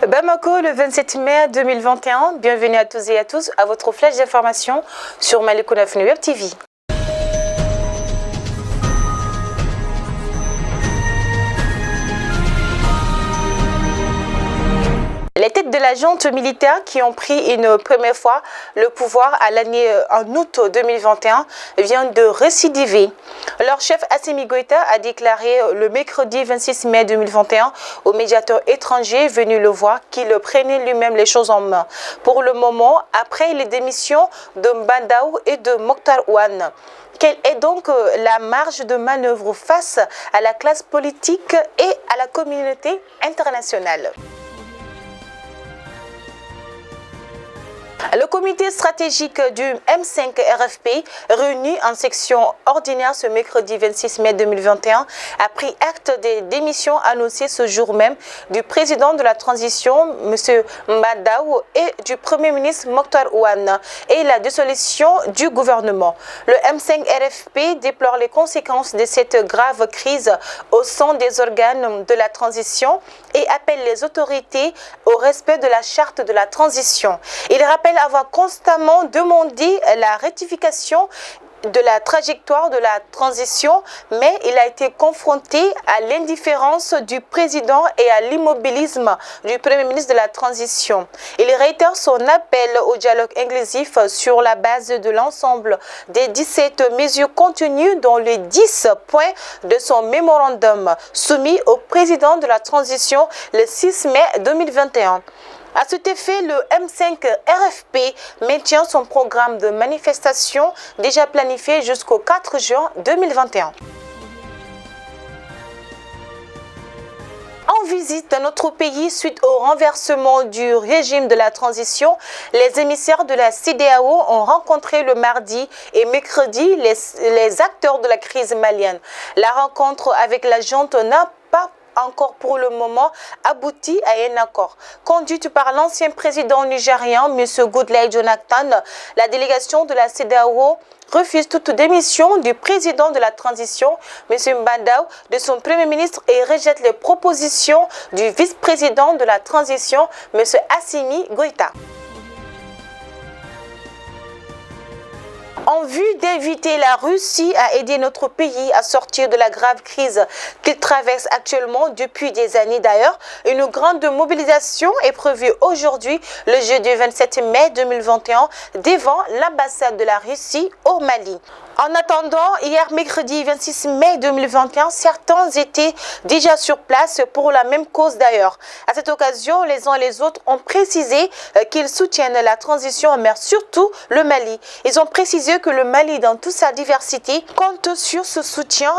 Bamako, le 27 mai 2021. Bienvenue à tous et à tous à votre flash d'information sur Maliko 9 Web TV. Les têtes de la junte militaire qui ont pris une première fois le pouvoir à l'année en août 2021 viennent de récidiver. Leur chef Assimi Goïta a déclaré le mercredi 26 mai 2021 au médiateur étranger venu le voir qu'il prenait lui-même les choses en main. Pour le moment, après les démissions de Mbandao et de Mokhtar Ouane, quelle est donc la marge de manœuvre face à la classe politique et à la communauté internationale? Le comité stratégique du M5 RFP, réuni en section ordinaire ce mercredi 26 mai 2021, a pris acte des démissions annoncées ce jour même du président de la transition, M. Mbandao, et du Premier ministre Mokhtar Ouane, et la dissolution du gouvernement. Le M5 RFP déplore les conséquences de cette grave crise au sein des organes de la transition et appelle les autorités au respect de la charte de la transition. Il rappelle avoir constamment demandé la rectification de la trajectoire de la transition, mais il a été confronté à l'indifférence du président et à l'immobilisme du Premier ministre de la transition. Il réitère son appel au dialogue inclusif sur la base de l'ensemble des 17 mesures contenues dans les 10 points de son mémorandum soumis au président de la transition le 6 mai 2021. À cet effet, le M5 RFP maintient son programme de manifestation déjà planifié jusqu'au 4 juin 2021. En visite dans notre pays suite au renversement du régime de la transition, les émissaires de la CEDEAO ont rencontré le mardi et mercredi les acteurs de la crise malienne. La rencontre avec la junte n'a pas encore pour le moment abouti à un accord. Conduite par l'ancien président nigérian, M. Goodluck Jonathan, la délégation de la CEDEAO refuse toute démission du président de la transition, M. Mbandao, de son premier ministre et rejette les propositions du vice-président de la transition, M. Assimi Goïta. En vue d'inviter la Russie à aider notre pays à sortir de la grave crise qu'il traverse actuellement depuis des années d'ailleurs, une grande mobilisation est prévue aujourd'hui, le jeudi 27 mai 2021, devant l'ambassade de la Russie au Mali. En attendant, hier mercredi 26 mai 2021, certains étaient déjà sur place pour la même cause d'ailleurs. À cette occasion, les uns et les autres ont précisé qu'ils soutiennent la transition, mais surtout le Mali. Ils ont précisé que le Mali, dans toute sa diversité, compte sur ce soutien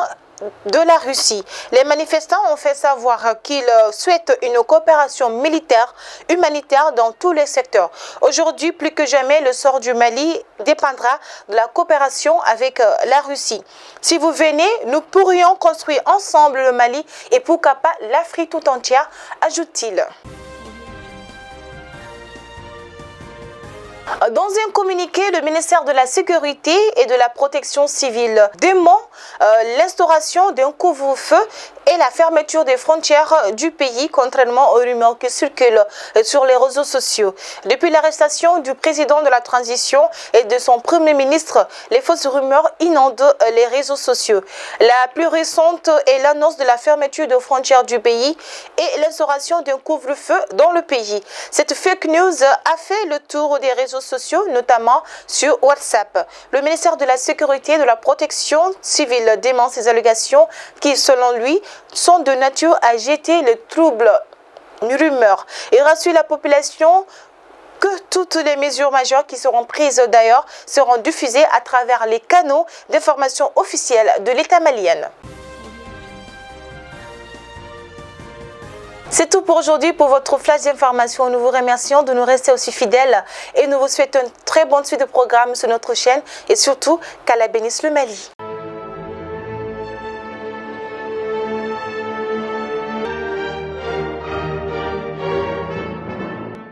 de la Russie. Les manifestants ont fait savoir qu'ils souhaitent une coopération militaire, humanitaire dans tous les secteurs. Aujourd'hui, plus que jamais, le sort du Mali dépendra de la coopération avec la Russie. Si vous venez, nous pourrions construire ensemble le Mali et pourquoi pas l'Afrique tout entière, ajoute-t-il. Dans un communiqué, le ministère de la Sécurité et de la Protection civile dément l'instauration d'un couvre-feu et la fermeture des frontières du pays, contrairement aux rumeurs qui circulent sur les réseaux sociaux. Depuis l'arrestation du président de la transition et de son premier ministre, les fausses rumeurs inondent les réseaux sociaux. La plus récente est l'annonce de la fermeture des frontières du pays et l'instauration d'un couvre-feu dans le pays. Cette fake news a fait le tour des réseaux sociaux, notamment sur WhatsApp. Le ministère de la Sécurité et de la Protection civile dément ces allégations qui, selon lui, sont de nature à jeter le trouble, une rumeur, et rassure la population que toutes les mesures majeures qui seront prises d'ailleurs seront diffusées à travers les canaux d'information officiels de l'État malien. C'est tout pour aujourd'hui pour votre flash d'information. Nous vous remercions de nous rester aussi fidèles et nous vous souhaitons une très bonne suite de programmes sur notre chaîne et surtout qu'Allah bénisse le Mali.